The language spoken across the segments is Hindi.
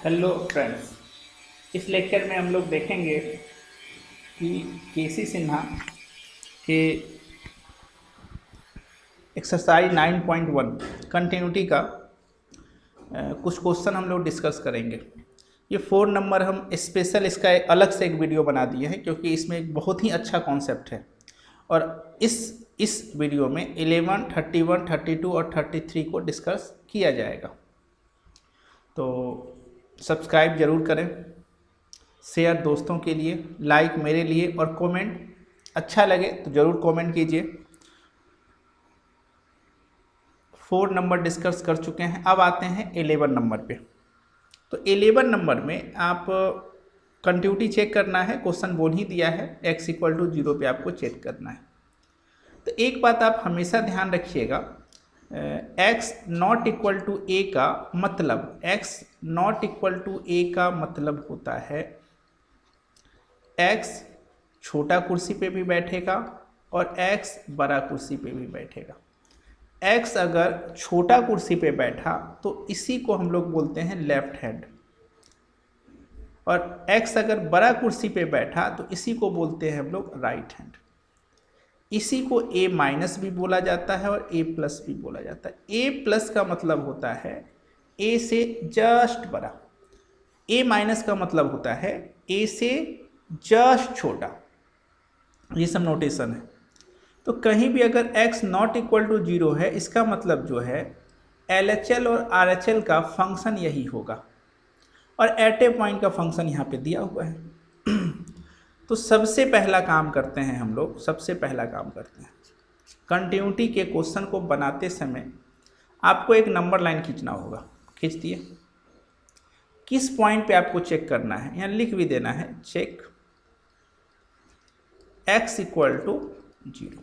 Hello friends. इस लेक्चर में हम लोग देखेंगे कि केसी सिन्हा के एक्सरसाइज 9.1 कंटिन्यूटी का कुछ क्वेश्चन हम लोग डिस्कस करेंगे। ये 4 नंबर हम स्पेशल इसका एक अलग से एक वीडियो बना दिए हैं क्योंकि इसमें एक बहुत ही अच्छा कॉन्सेप्ट है और इस वीडियो में 11, 31, 32 और 33 को डिस्कस किया जाएगा। तो सब्सक्राइब ज़रूर करें, शेयर दोस्तों के लिए, लाइक मेरे लिए और कमेंट अच्छा लगे तो ज़रूर कमेंट कीजिए। 4 नंबर डिस्कस कर चुके हैं, अब आते हैं 11 नंबर पे। तो 11 नंबर में आप कंटिन्यूटी चेक करना है, क्वेश्चन बोल ही दिया है x = 0 पे आपको चेक करना है। तो एक बात आप हमेशा ध्यान रखिएगा, x not equal to a का मतलब होता है x छोटा कुर्सी पे भी बैठेगा और x बड़ा कुर्सी पे भी बैठेगा। x अगर छोटा कुर्सी पे बैठा तो इसी को हम लोग बोलते हैं लेफ्ट हैंड, और x अगर बड़ा कुर्सी पे बैठा तो इसी को बोलते हैं हम लोग राइट हैंड। इसी को a माइनस भी बोला जाता है और a प्लस भी बोला जाता है। a प्लस का मतलब होता है a से जस्ट बड़ा, a माइनस का मतलब होता है a से जस्ट छोटा। ये सब नोटेशन है। तो कहीं भी अगर x नॉट इक्वल टू 0 है, इसका मतलब जो है LHL और RHL का फंक्शन यही होगा और एट ए पॉइंट का फंक्शन यहाँ पे दिया हुआ है। तो सबसे पहला काम करते हैं हम लोग, कंटिन्यूटी के क्वेश्चन को बनाते समय आपको एक नंबर लाइन खींचना होगा। खींच दिए। किस पॉइंट पे आपको चेक करना है, यहाँ लिख भी देना है चेक x = 0।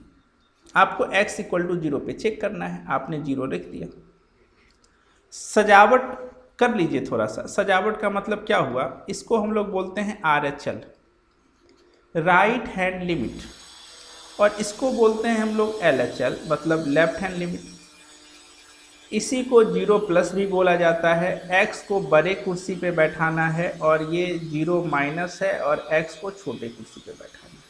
आपको x = 0 पे चेक करना है, आपने 0 लिख दिया। सजावट कर लीजिए थोड़ा सा। सजावट का मतलब क्या हुआ, इसको हम लोग बोलते हैं RHL, राइट हैंड लिमिट, और इसको बोलते हैं हम लोग LHL मतलब लेफ्ट हैंड लिमिट। इसी को 0 प्लस भी बोला जाता है। x को बड़े कुर्सी पे बैठाना है और ये 0 माइनस है और x को छोटे कुर्सी पे बैठाना है।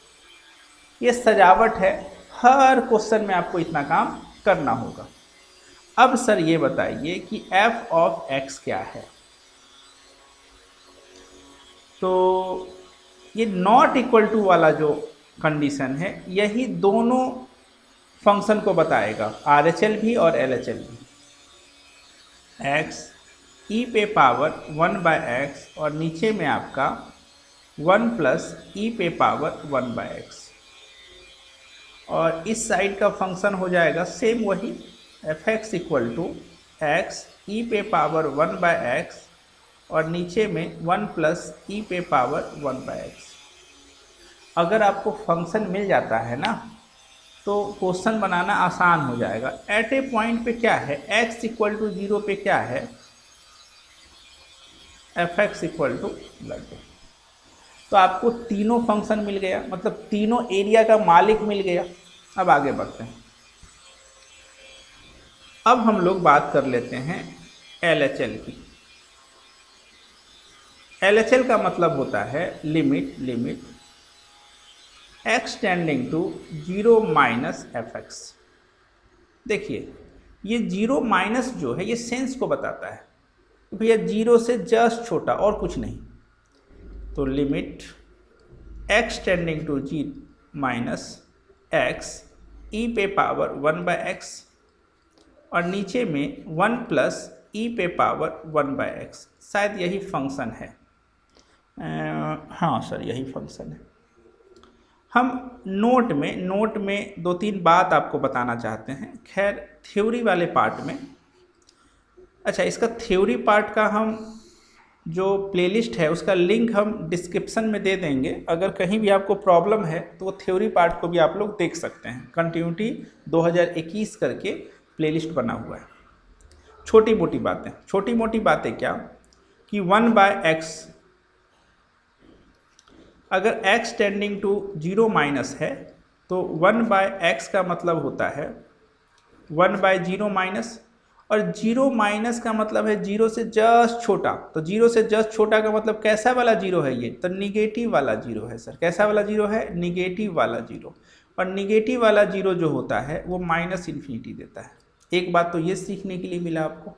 ये सजावट है, हर क्वेश्चन में आपको इतना काम करना होगा। अब सर ये बताइए कि f ऑफ x क्या है। तो ये नॉट इक्वल टू वाला जो कंडीशन है, यही दोनों फंक्शन को बताएगा, RHL भी और LHL भी। x e पे पावर 1/x और नीचे में आपका 1 प्लस e पे पावर 1/x, और इस साइड का फंक्शन हो जाएगा सेम वही, fx = x e पे पावर 1/x और नीचे में 1 प्लस e पे पावर 1/x। अगर आपको फंक्शन मिल जाता है ना तो क्वेश्चन बनाना आसान हो जाएगा। एट ए पॉइंट पे क्या है, x = 0 पे क्या है, fx = तो आपको तीनों फंक्शन मिल गया, मतलब तीनों एरिया का मालिक मिल गया। अब आगे बढ़ते हैं। अब हम लोग बात कर लेते हैं LHL की। LHL का मतलब होता है limit x tending to 0 minus fx। देखिए ये 0 माइनस जो है ये सेंस को बताता है, भैया 0 से जस्ट छोटा और कुछ नहीं। तो limit x tending to 0 minus x e पे पावर 1/x और नीचे में 1 प्लस e पे पावर 1/x। शायद यही फंक्शन है। हाँ सर यही फंक्शन है। हम नोट में 2-3 बात आपको बताना चाहते हैं। खैर थ्योरी वाले पार्ट में, अच्छा इसका थ्योरी पार्ट का हम जो प्लेलिस्ट है उसका लिंक हम डिस्क्रिप्शन में दे देंगे। अगर कहीं भी आपको प्रॉब्लम है तो वो थ्योरी पार्ट को भी आप लोग देख सकते हैं। कंटिन्यूटी 2021 करके प्लेलिस्ट बना हुआ है। छोटी मोटी बातें क्या कि 1/x, अगर x टेंडिंग टू 0 माइनस है तो 1/x का मतलब होता है 1/0 माइनस, और जीरो माइनस का मतलब है जीरो से जस्ट छोटा। तो जीरो से जस्ट छोटा का मतलब कैसा वाला जीरो है ये? तो निगेटिव वाला जीरो है सर। कैसा वाला जीरो है? निगेटिव वाला जीरो। और निगेटिव वाला जीरो जो होता है वो माइनस इन्फिनिटी देता है। एक बात तो ये सीखने के लिए मिला आपको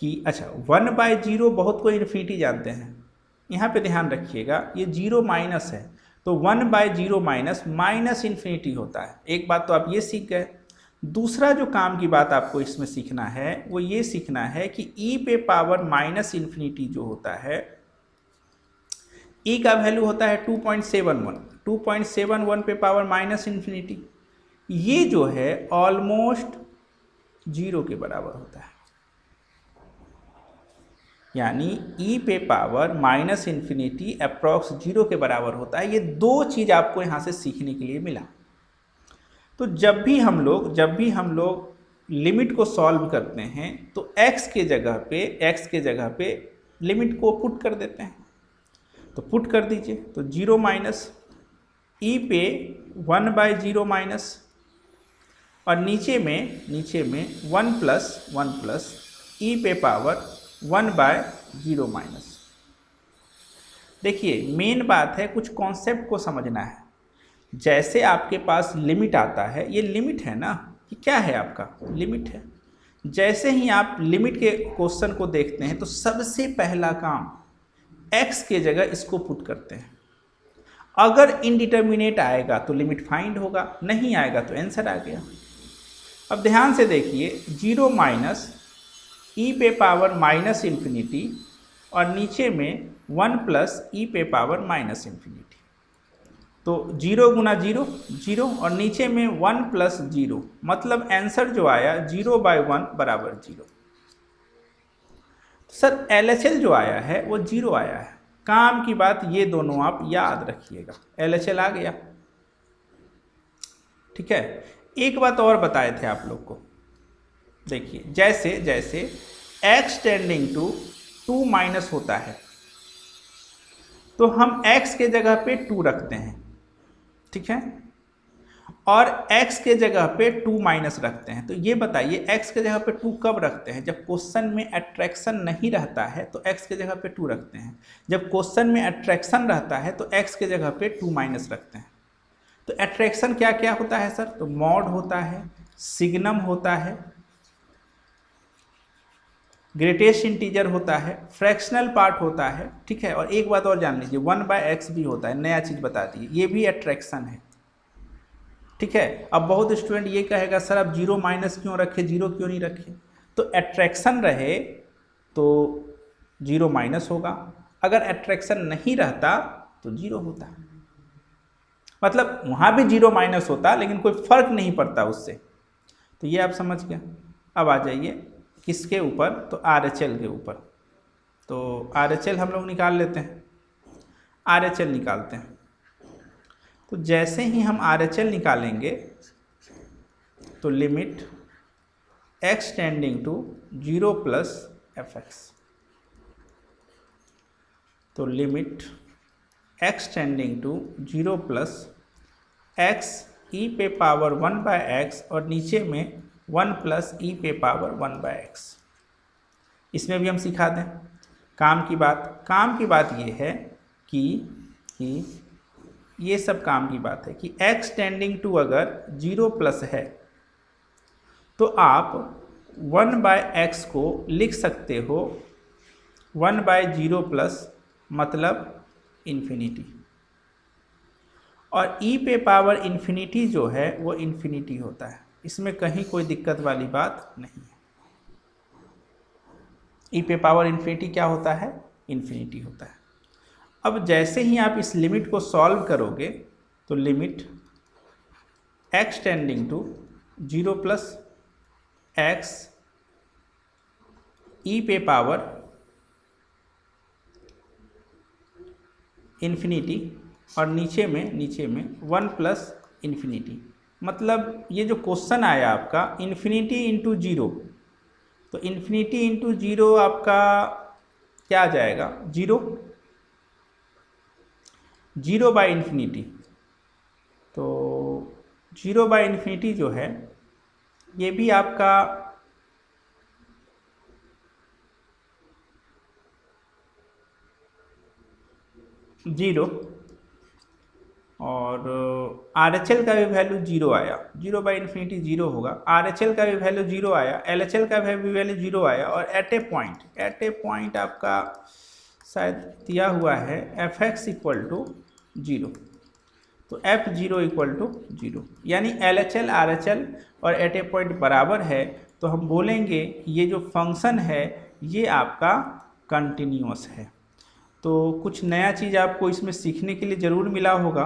कि अच्छा 1/0 बहुत कोई इन्फिनिटी जानते हैं, यहाँ पे ध्यान रखिएगा ये जीरो माइनस है तो 1/0 माइनस इन्फिनिटी होता है। एक बात तो आप ये सीख गए। दूसरा जो काम की बात आपको इसमें सीखना है वो ये सीखना है कि e पे पावर माइनस इन्फिनिटी जो होता है, e का वैल्यू होता है 2.71 पे पावर माइनस इन्फिनिटी, ये जो है ऑलमोस्ट जीरो के बराबर होता है। यानी e पे power minus infinity approx zero के बराबर होता है। ये दो चीज़ आपको यहाँ से सीखने के लिए मिला। तो जब भी हम लोग लिमिट को सॉल्व करते हैं तो x के जगह पे लिमिट को पुट कर देते हैं। तो पुट कर दीजिए, तो जीरो माइनस e पे 1/0 माइनस और नीचे में 1 प्लस e पे पावर 1/0 माइनस। देखिए मेन बात है कुछ कॉन्सेप्ट को समझना है। जैसे आपके पास लिमिट आता है, ये लिमिट है ना, ये क्या है आपका? लिमिट है। जैसे ही आप लिमिट के क्वेश्चन को देखते हैं तो सबसे पहला काम x के जगह इसको पुट करते हैं। अगर इनडिटर्मिनेट आएगा तो लिमिट फाइंड होगा, नहीं आएगा तो आंसर आ गया। अब ध्यान से देखिए, जीरो माइनस e पे पावर माइनस इन्फिनिटी और नीचे में 1 प्लस e पे पावर माइनस इन्फिनिटी। तो जीरो गुना जीरो जीरो और नीचे में 1 प्लस जीरो, मतलब आंसर जो आया 0/1 बराबर जीरो। सर LHL जो आया है वो जीरो आया है। काम की बात ये दोनों आप याद रखिएगा, LHL आ गया। ठीक है, एक बात और बताए थे आप लोग को, देखिए जैसे x टेंडिंग टू 2 माइनस होता है तो हम x के जगह पे 2 रखते हैं, ठीक है, और x के जगह पे 2 माइनस रखते हैं। तो ये बताइए x के जगह पे 2 कब रखते हैं? जब क्वेश्चन में अट्रैक्शन नहीं रहता है तो x के जगह पे 2 रखते हैं। जब क्वेश्चन में अट्रैक्शन रहता है तो x के जगह पे 2 माइनस रखते हैं। तो अट्रैक्शन क्या क्या होता है सर? तो मॉड होता है, सिग्नम होता है, ग्रेटेस्ट इंटीजर होता है, फ्रैक्शनल पार्ट होता है। ठीक है, और एक बात और जान लीजिए 1/x भी होता है, नया चीज़ बता दी, ये भी अट्रैक्शन है। ठीक है, अब बहुत स्टूडेंट ये कहेगा सर आप जीरो माइनस क्यों रखे, जीरो क्यों नहीं रखे? तो अट्रैक्शन रहे तो जीरो माइनस होगा, अगर अट्रैक्शन नहीं रहता तो जीरो होता। मतलब वहाँ भी जीरो माइनस होता लेकिन कोई फर्क नहीं पड़ता उससे। तो ये आप समझ गए। अब आ जाइए किसके ऊपर? तो RHL के ऊपर। तो RHL हम लोग निकाल लेते हैं, RHL निकालते हैं। तो जैसे ही हम RHL निकालेंगे तो limit x tending to 0 plus fx, तो limit x tending to 0 plus x e पे पावर 1/x और नीचे में 1 प्लस e पे पावर 1/x। इसमें भी हम सिखा दें काम की बात ये है कि ये सब काम की बात है कि x टेंडिंग टू अगर 0 प्लस है तो आप 1/x को लिख सकते हो 1/0 प्लस, मतलब इन्फिनिटी, और e पे पावर इन्फिनिटी जो है वो इन्फिनिटी होता है। इसमें कहीं कोई दिक्कत वाली बात नहीं है। e पे पावर इन्फिनिटी क्या होता है? इन्फिनिटी होता है। अब जैसे ही आप इस लिमिट को सॉल्व करोगे तो limit x tending to 0 plus x e पे पावर इन्फिनिटी और नीचे में 1 प्लस इन्फिनिटी, मतलब ये जो क्वेश्चन आया आपका इन्फिनिटी इंटू 0, तो इन्फिनिटी इंटू 0 आपका क्या आ जाएगा? 0 बाई इन्फिनिटी। तो 0 बाई इन्फिनिटी जो है ये भी आपका 0 और RHL का भी वैल्यू 0 आया, 0/∞ 0 होगा। RHL का भी वैल्यू 0 आया, LHL का भी वैल्यू 0 आया और एट ए पॉइंट आपका शायद दिया हुआ है fx = 0, तो f0 = 0, यानी LHL RHL और एट ए पॉइंट बराबर है, तो हम बोलेंगे ये जो फंक्शन है ये आपका कंटिन्यूअस है। तो कुछ नया चीज़ आपको इसमें सीखने के लिए ज़रूर मिला होगा।